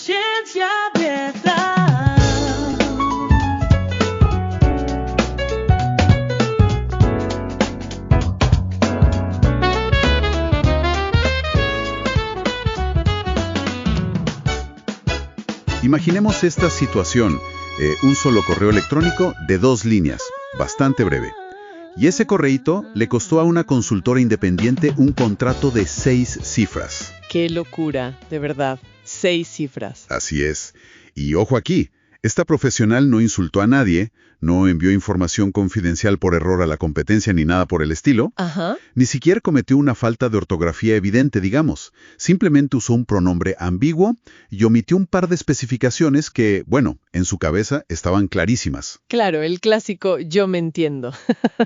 Ciencia abierta. Imaginemos esta situación, un solo correo electrónico de 2 líneas, bastante breve. Y ese correíto le costó a una consultora independiente un contrato de 6 cifras. ¡Qué locura! De verdad, 6 cifras. Así es. Y ojo aquí, esta profesional no insultó a nadie, no envió información confidencial por error a la competencia ni nada por el estilo. Ajá. Ni siquiera cometió una falta de ortografía evidente, digamos. Simplemente usó un pronombre ambiguo y omitió un par de especificaciones que, bueno, en su cabeza estaban clarísimas. Claro, el clásico yo me entiendo.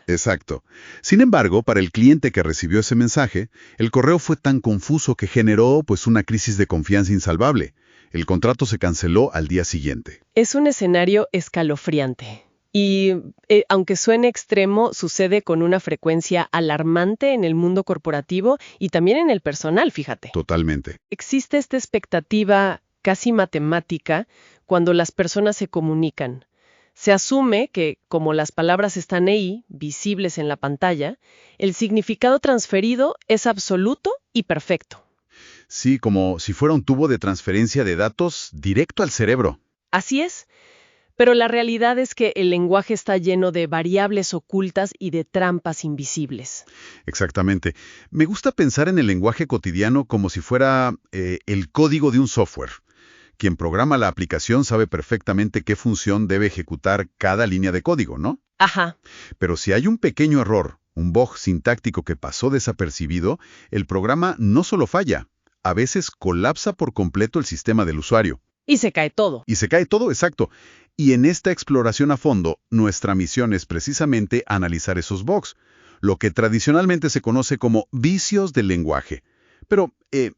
Exacto. Sin embargo, para el cliente que recibió ese mensaje, el correo fue tan confuso que generó, pues, una crisis de confianza insalvable. El contrato se canceló al día siguiente. Es un escenario escalofriante. Y aunque suene extremo, sucede con una frecuencia alarmante en el mundo corporativo y también en el personal, fíjate. Totalmente. Existe esta expectativa casi matemática cuando las personas se comunican. Se asume que, como las palabras están ahí, visibles en la pantalla, el significado transferido es absoluto y perfecto. Sí, como si fuera un tubo de transferencia de datos directo al cerebro. Así es. Pero la realidad es que el lenguaje está lleno de variables ocultas y de trampas invisibles. Exactamente. Me gusta pensar en el lenguaje cotidiano como si fuera el código de un software. Quien programa la aplicación sabe perfectamente qué función debe ejecutar cada línea de código, ¿no? Ajá. Pero si hay un pequeño error, un bug sintáctico que pasó desapercibido, el programa no solo falla, a veces colapsa por completo el sistema del usuario. Y se cae todo. Y se cae todo, exacto. Y en esta exploración a fondo, nuestra misión es precisamente analizar esos bugs, lo que tradicionalmente se conoce como vicios del lenguaje. Pero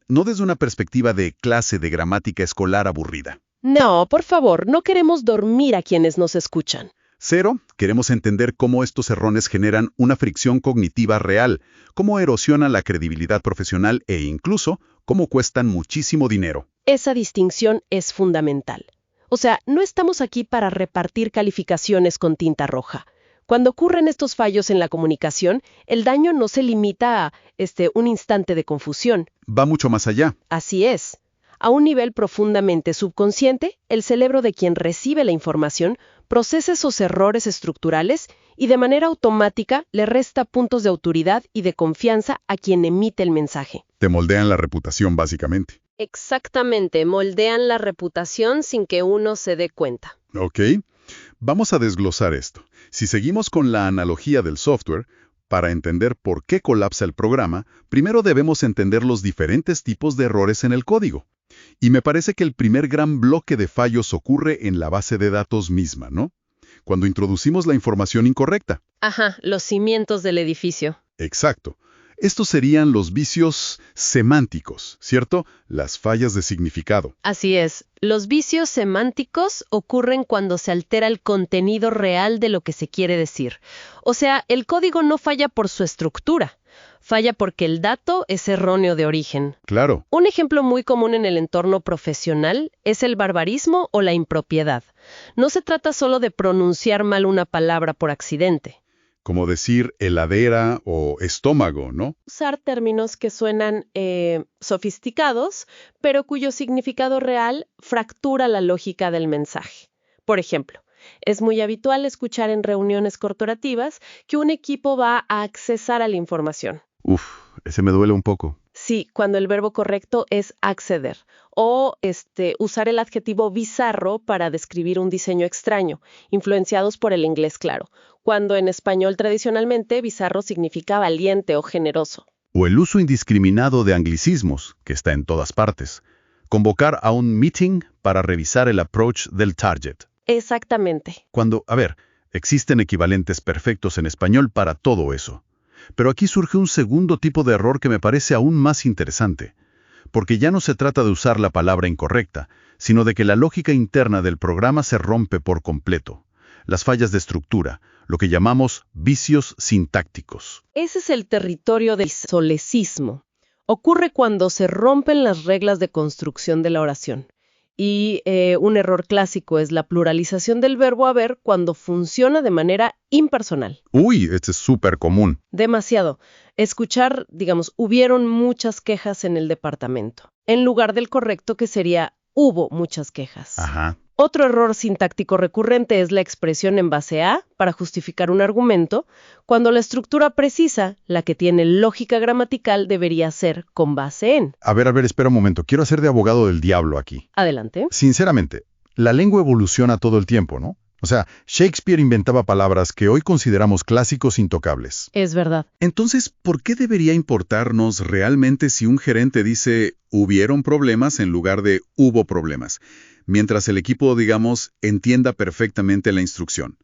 no desde una perspectiva de clase de gramática escolar aburrida. No, por favor, no queremos dormir a quienes nos escuchan. Cero, queremos entender cómo estos errores generan una fricción cognitiva real, cómo erosionan la credibilidad profesional e incluso cómo cuestan muchísimo dinero. Esa distinción es fundamental. O sea, no estamos aquí para repartir calificaciones con tinta roja. Cuando ocurren estos fallos en la comunicación, el daño no se limita a un instante de confusión. Va mucho más allá. Así es. A un nivel profundamente subconsciente, el cerebro de quien recibe la información procesa esos errores estructurales y de manera automática le resta puntos de autoridad y de confianza a quien emite el mensaje. Te moldean la reputación, básicamente. Exactamente, moldean la reputación sin que uno se dé cuenta. Ok, vamos a desglosar esto. Si seguimos con la analogía del software, para entender por qué colapsa el programa, primero debemos entender los diferentes tipos de errores en el código. Y me parece que el primer gran bloque de fallos ocurre en la base de datos misma, ¿no? Cuando introducimos la información incorrecta. Ajá, los cimientos del edificio. Exacto. Estos serían los vicios semánticos, ¿cierto? Las fallas de significado. Así es. Los vicios semánticos ocurren cuando se altera el contenido real de lo que se quiere decir. O sea, el código no falla por su estructura. Falla porque el dato es erróneo de origen. Claro. Un ejemplo muy común en el entorno profesional es el barbarismo o la impropiedad. No se trata solo de pronunciar mal una palabra por accidente. Como decir heladera o estómago, ¿no? Usar términos que suenan sofisticados, pero cuyo significado real fractura la lógica del mensaje. Por ejemplo, es muy habitual escuchar en reuniones corporativas que un equipo va a accesar a la información. Uf, ese me duele un poco. Sí, cuando el verbo correcto es acceder. O usar el adjetivo bizarro para describir un diseño extraño, influenciados por el inglés, claro. Cuando en español tradicionalmente bizarro significa valiente o generoso. O el uso indiscriminado de anglicismos, que está en todas partes. Convocar a un meeting para revisar el approach del target. Exactamente. Cuando, existen equivalentes perfectos en español para todo eso. Pero aquí surge un segundo tipo de error que me parece aún más interesante, porque ya no se trata de usar la palabra incorrecta, sino de que la lógica interna del programa se rompe por completo. Las fallas de estructura, lo que llamamos vicios sintácticos. Ese es el territorio del solecismo. Ocurre cuando se rompen las reglas de construcción de la oración. Y un error clásico es la pluralización del verbo haber cuando funciona de manera impersonal. Uy, este es súper común. Demasiado. Escuchar, digamos, hubieron muchas quejas en el departamento, en lugar del correcto que sería hubo muchas quejas. Ajá. Otro error sintáctico recurrente es la expresión en base a para justificar un argumento, cuando la estructura precisa, la que tiene lógica gramatical, debería ser con base en. A ver, espera un momento. Quiero hacer de abogado del diablo aquí. Adelante. Sinceramente, la lengua evoluciona todo el tiempo, ¿no? O sea, Shakespeare inventaba palabras que hoy consideramos clásicos intocables. Es verdad. Entonces, ¿por qué debería importarnos realmente si un gerente dice hubieron problemas en lugar de hubo problemas? Mientras el equipo, digamos, entienda perfectamente la instrucción.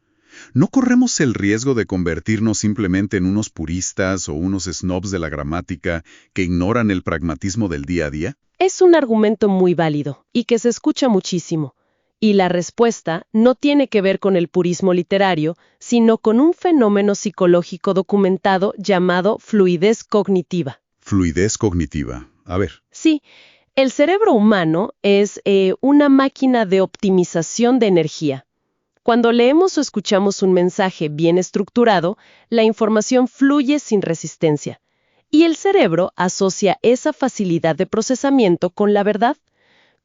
¿No corremos el riesgo de convertirnos simplemente en unos puristas o unos snobs de la gramática que ignoran el pragmatismo del día a día? Es un argumento muy válido y que se escucha muchísimo. Y la respuesta no tiene que ver con el purismo literario, sino con un fenómeno psicológico documentado llamado fluidez cognitiva. Fluidez cognitiva. A ver. Sí, el cerebro humano es una máquina de optimización de energía. Cuando leemos o escuchamos un mensaje bien estructurado, la información fluye sin resistencia. Y el cerebro asocia esa facilidad de procesamiento con la verdad,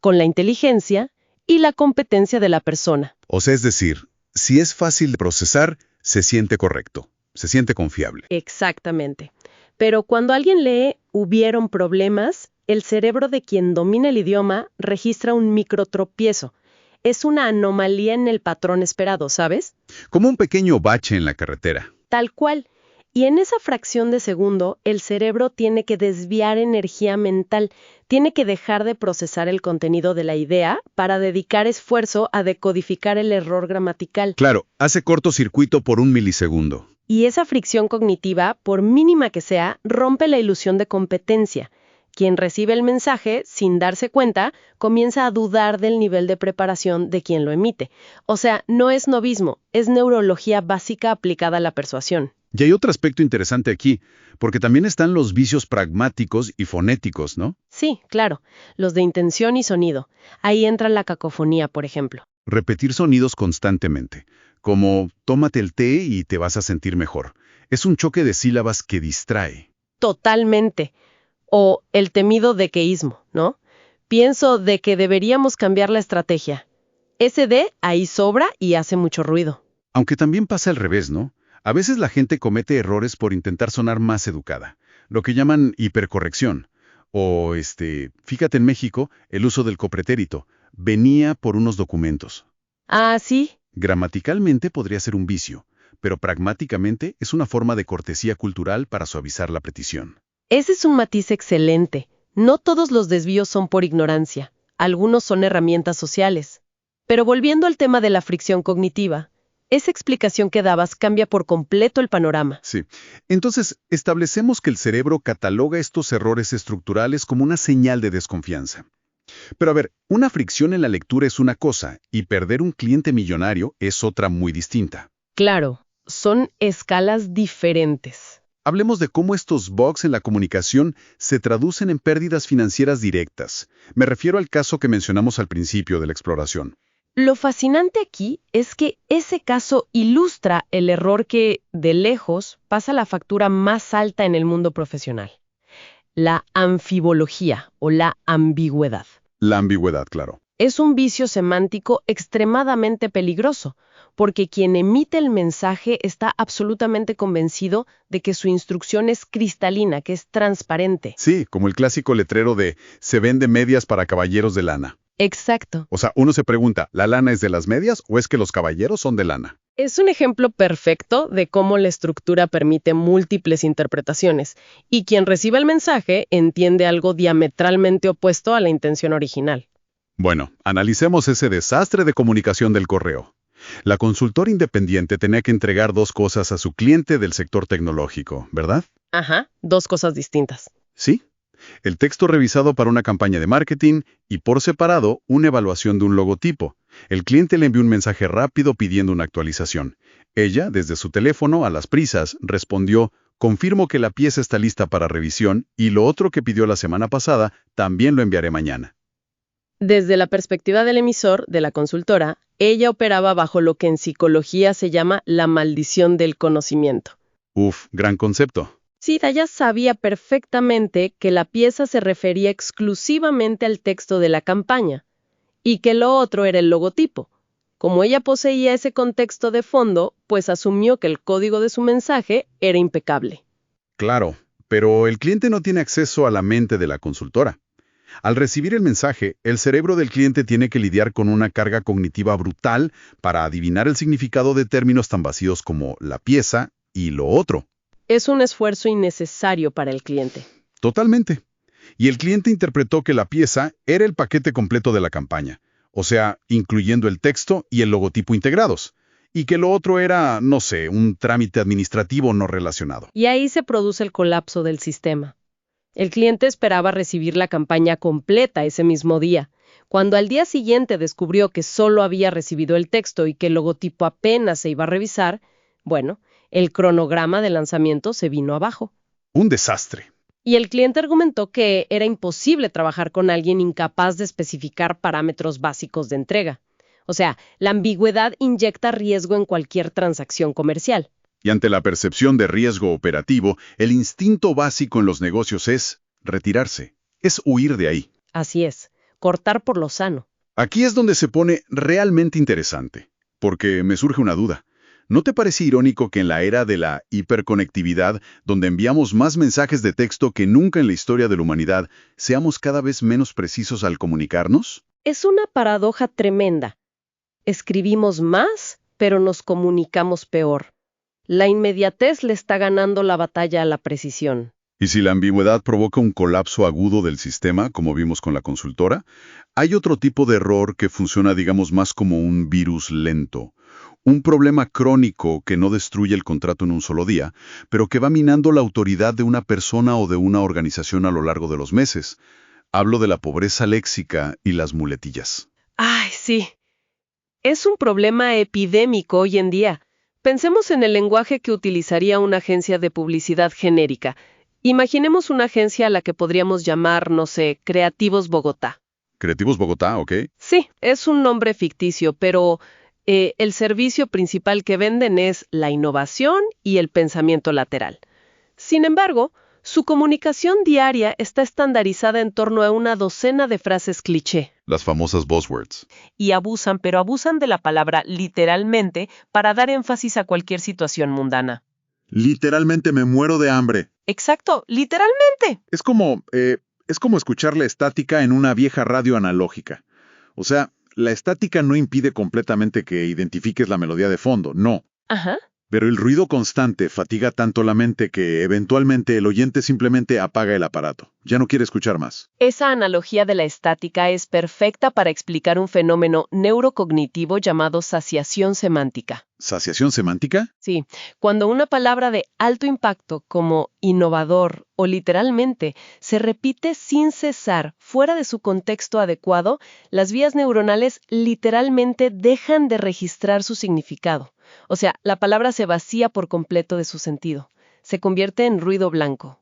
con la inteligencia y la competencia de la persona. O sea, es decir, si es fácil de procesar, se siente correcto, se siente confiable. Exactamente. Pero cuando alguien lee hubieron problemas, el cerebro de quien domina el idioma registra un microtropiezo. Es una anomalía en el patrón esperado, ¿sabes? Como un pequeño bache en la carretera. Tal cual. Y en esa fracción de segundo, el cerebro tiene que desviar energía mental, tiene que dejar de procesar el contenido de la idea para dedicar esfuerzo a decodificar el error gramatical. Claro, hace cortocircuito por un milisegundo. Y esa fricción cognitiva, por mínima que sea, rompe la ilusión de competencia. Quien recibe el mensaje, sin darse cuenta, comienza a dudar del nivel de preparación de quien lo emite. O sea, no es novismo, es neurología básica aplicada a la persuasión. Y hay otro aspecto interesante aquí, porque también están los vicios pragmáticos y fonéticos, ¿no? Sí, claro, los de intención y sonido. Ahí entra la cacofonía, por ejemplo. Repetir sonidos constantemente, como tómate el té y te vas a sentir mejor. Es un choque de sílabas que distrae. Totalmente. O el temido dequeísmo, ¿no? Pienso de que deberíamos cambiar la estrategia. Ese de ahí sobra y hace mucho ruido. Aunque también pasa al revés, ¿no? A veces la gente comete errores por intentar sonar más educada, lo que llaman hipercorrección. O, fíjate en México, el uso del copretérito. Venía por unos documentos. Ah, sí. Gramaticalmente podría ser un vicio, pero pragmáticamente es una forma de cortesía cultural para suavizar la petición. Ese es un matiz excelente. No todos los desvíos son por ignorancia. Algunos son herramientas sociales. Pero volviendo al tema de la fricción cognitiva, esa explicación que dabas cambia por completo el panorama. Sí. Entonces, establecemos que el cerebro cataloga estos errores estructurales como una señal de desconfianza. Pero a ver, una fricción en la lectura es una cosa y perder un cliente millonario es otra muy distinta. Claro, son escalas diferentes. Hablemos de cómo estos bugs en la comunicación se traducen en pérdidas financieras directas. Me refiero al caso que mencionamos al principio de la exploración. Lo fascinante aquí es que ese caso ilustra el error que, de lejos, pasa la factura más alta en el mundo profesional. La anfibología o la ambigüedad. La ambigüedad, claro. Es un vicio semántico extremadamente peligroso, porque quien emite el mensaje está absolutamente convencido de que su instrucción es cristalina, que es transparente. Sí, como el clásico letrero de «se vende medias para caballeros de lana». Exacto. O sea, uno se pregunta, ¿la lana es de las medias o es que los caballeros son de lana? Es un ejemplo perfecto de cómo la estructura permite múltiples interpretaciones, y quien recibe el mensaje entiende algo diametralmente opuesto a la intención original. Bueno, analicemos ese desastre de comunicación del correo. La consultora independiente tenía que entregar dos cosas a su cliente del sector tecnológico, ¿verdad? Ajá, dos cosas distintas. Sí. El texto revisado para una campaña de marketing y, por separado, una evaluación de un logotipo. El cliente le envió un mensaje rápido pidiendo una actualización. Ella, desde su teléfono, a las prisas, respondió, confirmo que la pieza está lista para revisión y lo otro que pidió la semana pasada también lo enviaré mañana. Desde la perspectiva del emisor, de la consultora, ella operaba bajo lo que en psicología se llama la maldición del conocimiento. Uf, gran concepto. Sí, ella sabía perfectamente que la pieza se refería exclusivamente al texto de la campaña y que lo otro era el logotipo. Como ella poseía ese contexto de fondo, pues asumió que el código de su mensaje era impecable. Claro, pero el cliente no tiene acceso a la mente de la consultora. Al recibir el mensaje, el cerebro del cliente tiene que lidiar con una carga cognitiva brutal para adivinar el significado de términos tan vacíos como la pieza y lo otro. Es un esfuerzo innecesario para el cliente. Totalmente. Y el cliente interpretó que la pieza era el paquete completo de la campaña, o sea, incluyendo el texto y el logotipo integrados, y que lo otro era, no sé, un trámite administrativo no relacionado. Y ahí se produce el colapso del sistema. El cliente esperaba recibir la campaña completa ese mismo día. Cuando al día siguiente descubrió que solo había recibido el texto y que el logotipo apenas se iba a revisar, bueno, el cronograma de lanzamiento se vino abajo. Un desastre. Y el cliente argumentó que era imposible trabajar con alguien incapaz de especificar parámetros básicos de entrega. O sea, la ambigüedad inyecta riesgo en cualquier transacción comercial. Y ante la percepción de riesgo operativo, el instinto básico en los negocios es retirarse, es huir de ahí. Así es, cortar por lo sano. Aquí es donde se pone realmente interesante, porque me surge una duda. ¿No te parece irónico que en la era de la hiperconectividad, donde enviamos más mensajes de texto que nunca en la historia de la humanidad, seamos cada vez menos precisos al comunicarnos? Es una paradoja tremenda. Escribimos más, pero nos comunicamos peor. La inmediatez le está ganando la batalla a la precisión. Y si la ambigüedad provoca un colapso agudo del sistema, como vimos con la consultora, hay otro tipo de error que funciona, digamos, más como un virus lento. Un problema crónico que no destruye el contrato en un solo día, pero que va minando la autoridad de una persona o de una organización a lo largo de los meses. Hablo de la pobreza léxica y las muletillas. ¡Ay, sí! Es un problema epidémico hoy en día. Pensemos en el lenguaje que utilizaría una agencia de publicidad genérica. Imaginemos una agencia a la que podríamos llamar, no sé, Creativos Bogotá. Creativos Bogotá, ¿ok? Sí, es un nombre ficticio, pero el servicio principal que venden es la innovación y el pensamiento lateral. Sin embargo, su comunicación diaria está estandarizada en torno a una docena de frases cliché. Las famosas buzzwords. Y abusan de la palabra literalmente para dar énfasis a cualquier situación mundana. Literalmente me muero de hambre. Exacto, literalmente. Es como escuchar la estática en una vieja radio analógica. O sea, la estática no impide completamente que identifiques la melodía de fondo, no. Ajá. Pero el ruido constante fatiga tanto la mente que eventualmente el oyente simplemente apaga el aparato. Ya no quiere escuchar más. Esa analogía de la estática es perfecta para explicar un fenómeno neurocognitivo llamado saciación semántica. ¿Saciación semántica? Sí, cuando una palabra de alto impacto como innovador o literalmente se repite sin cesar fuera de su contexto adecuado, las vías neuronales literalmente dejan de registrar su significado. O sea, la palabra se vacía por completo de su sentido. Se convierte en ruido blanco.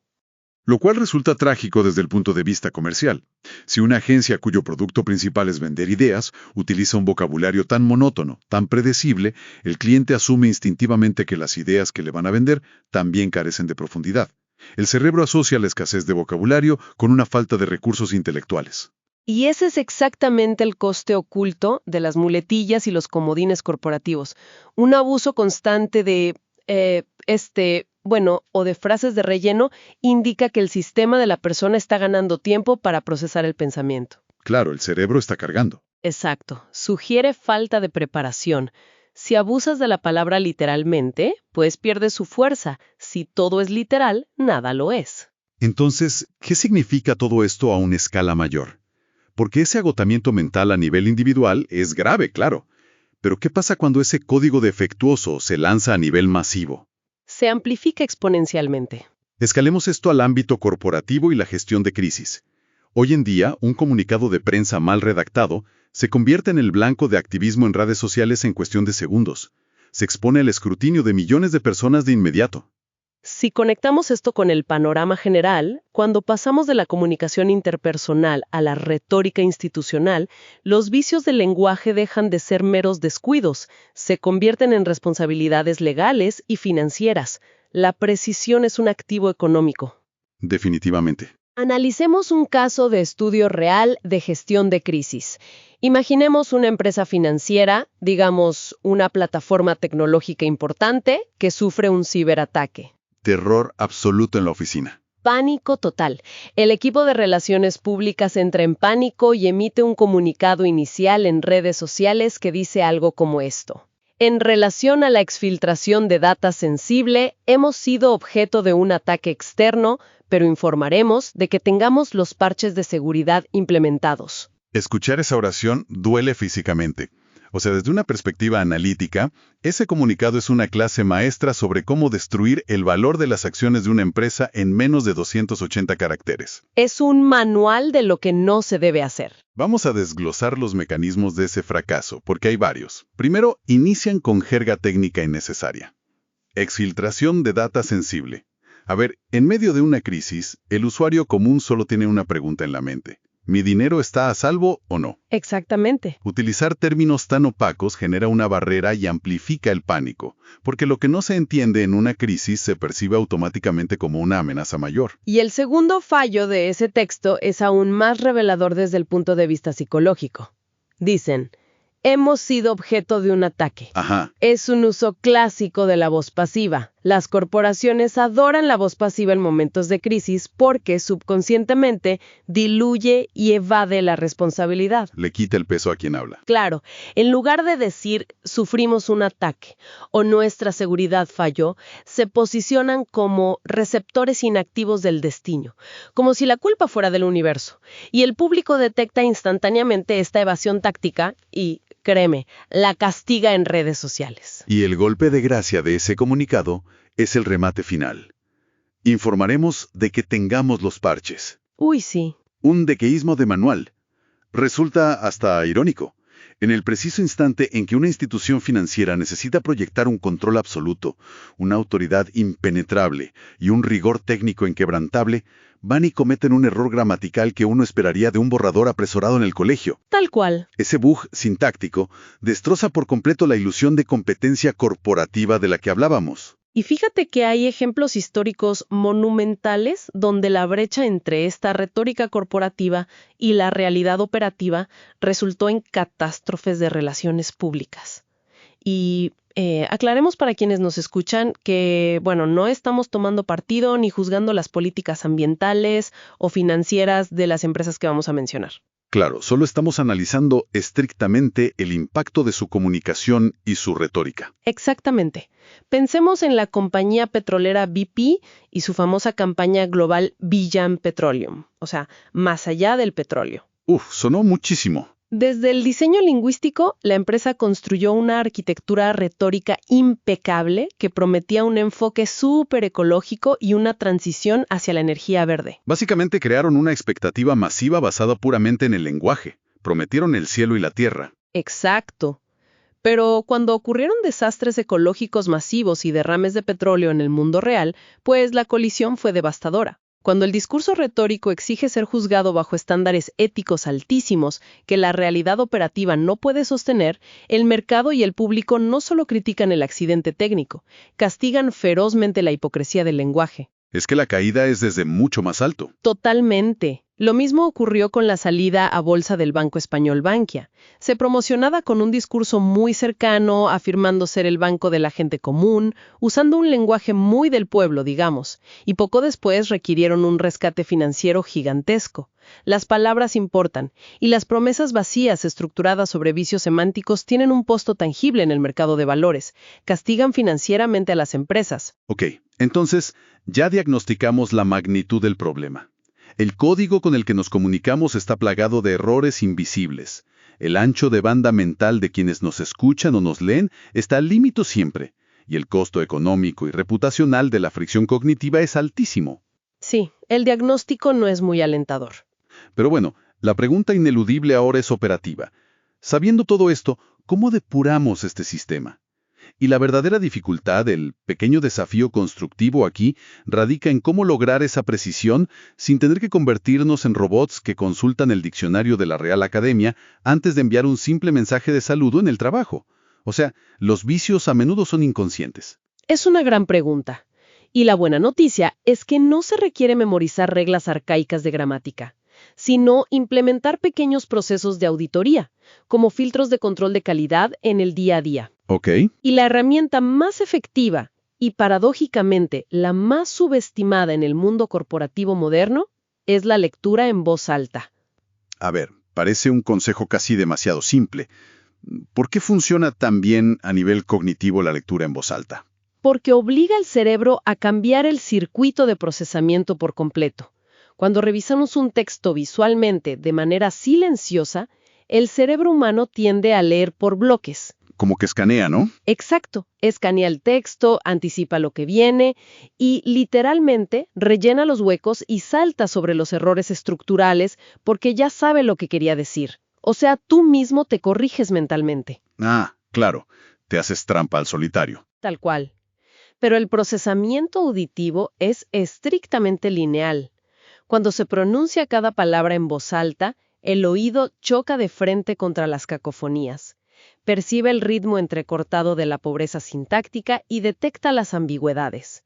Lo cual resulta trágico desde el punto de vista comercial. Si una agencia cuyo producto principal es vender ideas, utiliza un vocabulario tan monótono, tan predecible, el cliente asume instintivamente que las ideas que le van a vender también carecen de profundidad. El cerebro asocia la escasez de vocabulario con una falta de recursos intelectuales. Y ese es exactamente el coste oculto de las muletillas y los comodines corporativos. Un abuso constante de, o de frases de relleno indica que el sistema de la persona está ganando tiempo para procesar el pensamiento. Claro, el cerebro está cargando. Exacto. Sugiere falta de preparación. Si abusas de la palabra literalmente, pues pierdes su fuerza. Si todo es literal, nada lo es. Entonces, ¿qué significa todo esto a una escala mayor? Porque ese agotamiento mental a nivel individual es grave, claro. Pero ¿qué pasa cuando ese código defectuoso se lanza a nivel masivo? Se amplifica exponencialmente. Escalemos esto al ámbito corporativo y la gestión de crisis. Hoy en día, un comunicado de prensa mal redactado se convierte en el blanco de activismo en redes sociales en cuestión de segundos. Se expone al escrutinio de millones de personas de inmediato. Si conectamos esto con el panorama general, cuando pasamos de la comunicación interpersonal a la retórica institucional, los vicios del lenguaje dejan de ser meros descuidos, se convierten en responsabilidades legales y financieras. La precisión es un activo económico. Definitivamente. Analicemos un caso de estudio real de gestión de crisis. Imaginemos una empresa financiera, digamos una plataforma tecnológica importante, que sufre un ciberataque. Terror absoluto en la oficina. Pánico total. El equipo de relaciones públicas entra en pánico y emite un comunicado inicial en redes sociales que dice algo como esto. En relación a la exfiltración de data sensible, hemos sido objeto de un ataque externo, pero informaremos de que tengamos los parches de seguridad implementados. Escuchar esa oración duele físicamente. O sea, desde una perspectiva analítica, ese comunicado es una clase maestra sobre cómo destruir el valor de las acciones de una empresa en menos de 280 caracteres. Es un manual de lo que no se debe hacer. Vamos a desglosar los mecanismos de ese fracaso, porque hay varios. Primero, inician con jerga técnica innecesaria. Exfiltración de data sensible. A ver, en medio de una crisis, el usuario común solo tiene una pregunta en la mente. ¿Mi dinero está a salvo o no? Exactamente. Utilizar términos tan opacos genera una barrera y amplifica el pánico, porque lo que no se entiende en una crisis se percibe automáticamente como una amenaza mayor. Y el segundo fallo de ese texto es aún más revelador desde el punto de vista psicológico. Dicen, hemos sido objeto de un ataque. Ajá. Es un uso clásico de la voz pasiva. Las corporaciones adoran la voz pasiva en momentos de crisis porque subconscientemente diluye y evade la responsabilidad. Le quita el peso a quien habla. Claro, en lugar de decir sufrimos un ataque o nuestra seguridad falló, se posicionan como receptores inactivos del destino, como si la culpa fuera del universo. Y el público detecta instantáneamente esta evasión táctica y, créeme, la castiga en redes sociales. Y el golpe de gracia de ese comunicado es el remate final. Informaremos de que tengamos los parches. Uy, sí. Un dequeísmo de manual. Resulta hasta irónico. En el preciso instante en que una institución financiera necesita proyectar un control absoluto, una autoridad impenetrable y un rigor técnico inquebrantable, van y cometen un error gramatical que uno esperaría de un borrador apresurado en el colegio. Tal cual. Ese bug sintáctico destroza por completo la ilusión de competencia corporativa de la que hablábamos. Y fíjate que hay ejemplos históricos monumentales donde la brecha entre esta retórica corporativa y la realidad operativa resultó en catástrofes de relaciones públicas. Y aclaremos para quienes nos escuchan que, no estamos tomando partido ni juzgando las políticas ambientales o financieras de las empresas que vamos a mencionar. Claro, solo estamos analizando estrictamente el impacto de su comunicación y su retórica. Exactamente. Pensemos en la compañía petrolera BP y su famosa campaña global Beyond Petroleum, o sea, más allá del petróleo. Sonó muchísimo. Desde el diseño lingüístico, la empresa construyó una arquitectura retórica impecable que prometía un enfoque súper ecológico y una transición hacia la energía verde. Básicamente crearon una expectativa masiva basada puramente en el lenguaje. Prometieron el cielo y la tierra. Exacto. Pero cuando ocurrieron desastres ecológicos masivos y derrames de petróleo en el mundo real, pues la colisión fue devastadora. Cuando el discurso retórico exige ser juzgado bajo estándares éticos altísimos que la realidad operativa no puede sostener, el mercado y el público no solo critican el accidente técnico, castigan ferozmente la hipocresía del lenguaje. Es que la caída es desde mucho más alto. Totalmente. Lo mismo ocurrió con la salida a bolsa del banco español Bankia. Se promocionaba con un discurso muy cercano, afirmando ser el banco de la gente común, usando un lenguaje muy del pueblo, digamos, y poco después requirieron un rescate financiero gigantesco. Las palabras importan, y las promesas vacías estructuradas sobre vicios semánticos tienen un costo tangible en el mercado de valores, castigan financieramente a las empresas. Ok, entonces ya diagnosticamos la magnitud del problema. El código con el que nos comunicamos está plagado de errores invisibles. El ancho de banda mental de quienes nos escuchan o nos leen está al límite siempre, y el costo económico y reputacional de la fricción cognitiva es altísimo. Sí, el diagnóstico no es muy alentador. Pero bueno, la pregunta ineludible ahora es operativa. Sabiendo todo esto, ¿cómo depuramos este sistema? Y la verdadera dificultad, el pequeño desafío constructivo aquí, radica en cómo lograr esa precisión sin tener que convertirnos en robots que consultan el diccionario de la Real Academia antes de enviar un simple mensaje de saludo en el trabajo. O sea, los vicios a menudo son inconscientes. Es una gran pregunta. Y la buena noticia es que no se requiere memorizar reglas arcaicas de gramática, sino implementar pequeños procesos de auditoría, como filtros de control de calidad en el día a día. Ok. Y la herramienta más efectiva y paradójicamente la más subestimada en el mundo corporativo moderno es la lectura en voz alta. A ver, parece un consejo casi demasiado simple. ¿Por qué funciona tan bien a nivel cognitivo la lectura en voz alta? Porque obliga al cerebro a cambiar el circuito de procesamiento por completo. Cuando revisamos un texto visualmente de manera silenciosa, el cerebro humano tiende a leer por bloques. Como que escanea, ¿no? Exacto, escanea el texto, anticipa lo que viene y literalmente rellena los huecos y salta sobre los errores estructurales porque ya sabe lo que quería decir. O sea, tú mismo te corriges mentalmente. Ah, claro, te haces trampa al solitario. Tal cual. Pero el procesamiento auditivo es estrictamente lineal. Cuando se pronuncia cada palabra en voz alta, el oído choca de frente contra las cacofonías. Percibe el ritmo entrecortado de la pobreza sintáctica y detecta las ambigüedades.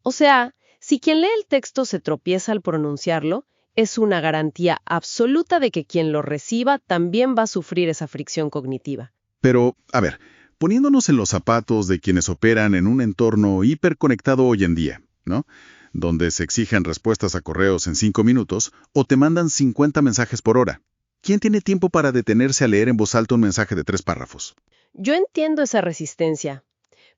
O sea, si quien lee el texto se tropieza al pronunciarlo, es una garantía absoluta de que quien lo reciba también va a sufrir esa fricción cognitiva. Pero, a ver, poniéndonos en los zapatos de quienes operan en un entorno hiperconectado hoy en día, ¿no? Donde se exigen respuestas a correos en 5 minutos o te mandan 50 mensajes por hora. ¿Quién tiene tiempo para detenerse a leer en voz alta un mensaje de 3 párrafos? Yo entiendo esa resistencia,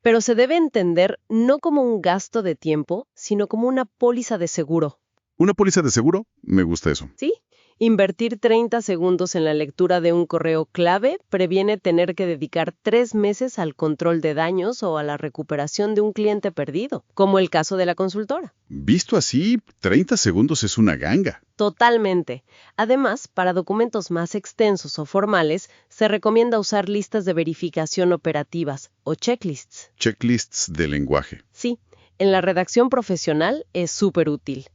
pero se debe entender no como un gasto de tiempo, sino como una póliza de seguro. ¿Una póliza de seguro? Me gusta eso. ¿Sí? Invertir 30 segundos en la lectura de un correo clave previene tener que dedicar 3 meses al control de daños o a la recuperación de un cliente perdido, como el caso de la consultora. Visto así, 30 segundos es una ganga. Totalmente. Además, para documentos más extensos o formales, se recomienda usar listas de verificación operativas o checklists. Checklists de lenguaje. Sí, en la redacción profesional es súper útil.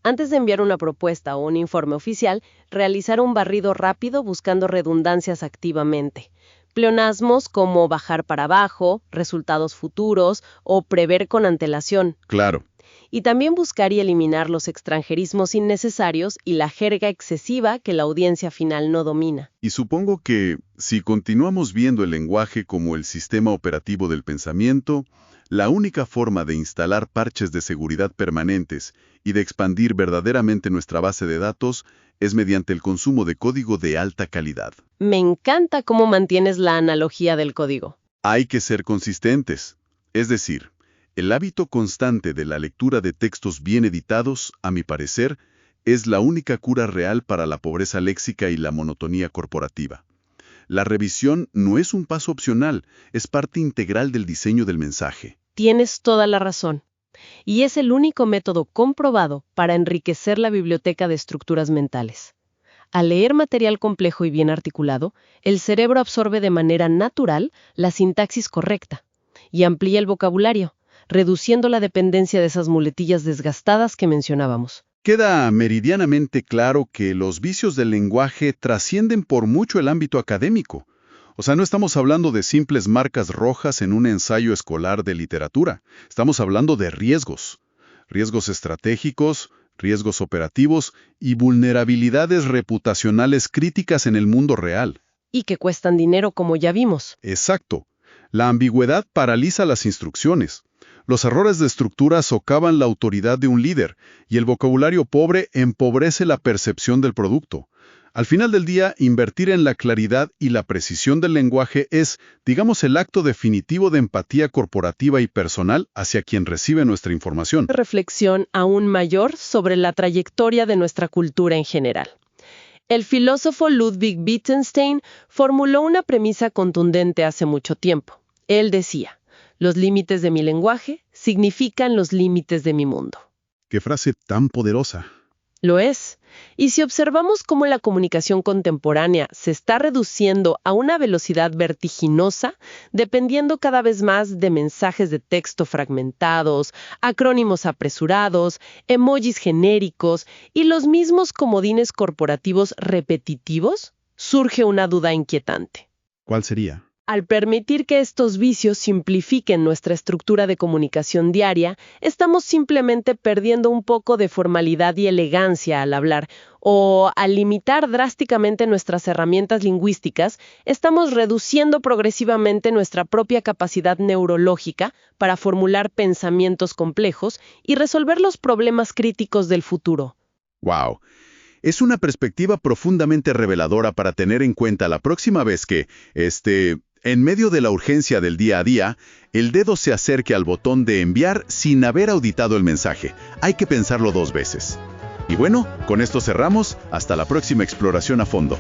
Antes de enviar una propuesta o un informe oficial, realizar un barrido rápido buscando redundancias activamente. Pleonasmos como bajar para abajo, resultados futuros o prever con antelación. Claro. Y también buscar y eliminar los extranjerismos innecesarios y la jerga excesiva que la audiencia final no domina. Y supongo que, si continuamos viendo el lenguaje como el sistema operativo del pensamiento, la única forma de instalar parches de seguridad permanentes y de expandir verdaderamente nuestra base de datos es mediante el consumo de código de alta calidad. Me encanta cómo mantienes la analogía del código. Hay que ser consistentes. Es decir, el hábito constante de la lectura de textos bien editados, a mi parecer, es la única cura real para la pobreza léxica y la monotonía corporativa. La revisión no es un paso opcional, es parte integral del diseño del mensaje. Tienes toda la razón. Y es el único método comprobado para enriquecer la biblioteca de estructuras mentales. Al leer material complejo y bien articulado, el cerebro absorbe de manera natural la sintaxis correcta y amplía el vocabulario, reduciendo la dependencia de esas muletillas desgastadas que mencionábamos. Queda meridianamente claro que los vicios del lenguaje trascienden por mucho el ámbito académico. O sea, no estamos hablando de simples marcas rojas en un ensayo escolar de literatura. Estamos hablando de riesgos. Riesgos estratégicos, riesgos operativos y vulnerabilidades reputacionales críticas en el mundo real. Y que cuestan dinero, como ya vimos. Exacto. La ambigüedad paraliza las instrucciones. Los errores de estructura socavan la autoridad de un líder y el vocabulario pobre empobrece la percepción del producto. Al final del día, invertir en la claridad y la precisión del lenguaje es, digamos, el acto definitivo de empatía corporativa y personal hacia quien recibe nuestra información. Reflexión aún mayor sobre la trayectoria de nuestra cultura en general. El filósofo Ludwig Wittgenstein formuló una premisa contundente hace mucho tiempo. Él decía: los límites de mi lenguaje significan los límites de mi mundo. ¡Qué frase tan poderosa! Lo es. Y si observamos cómo la comunicación contemporánea se está reduciendo a una velocidad vertiginosa, dependiendo cada vez más de mensajes de texto fragmentados, acrónimos apresurados, emojis genéricos y los mismos comodines corporativos repetitivos, surge una duda inquietante. ¿Cuál sería? Al permitir que estos vicios simplifiquen nuestra estructura de comunicación diaria, estamos simplemente perdiendo un poco de formalidad y elegancia al hablar, o al limitar drásticamente nuestras herramientas lingüísticas, estamos reduciendo progresivamente nuestra propia capacidad neurológica para formular pensamientos complejos y resolver los problemas críticos del futuro. ¡Wow! Es una perspectiva profundamente reveladora para tener en cuenta la próxima vez que, en medio de la urgencia del día a día, el dedo se acerque al botón de enviar sin haber auditado el mensaje. Hay que pensarlo 2 veces. Y bueno, con esto cerramos. Hasta la próxima exploración a fondo.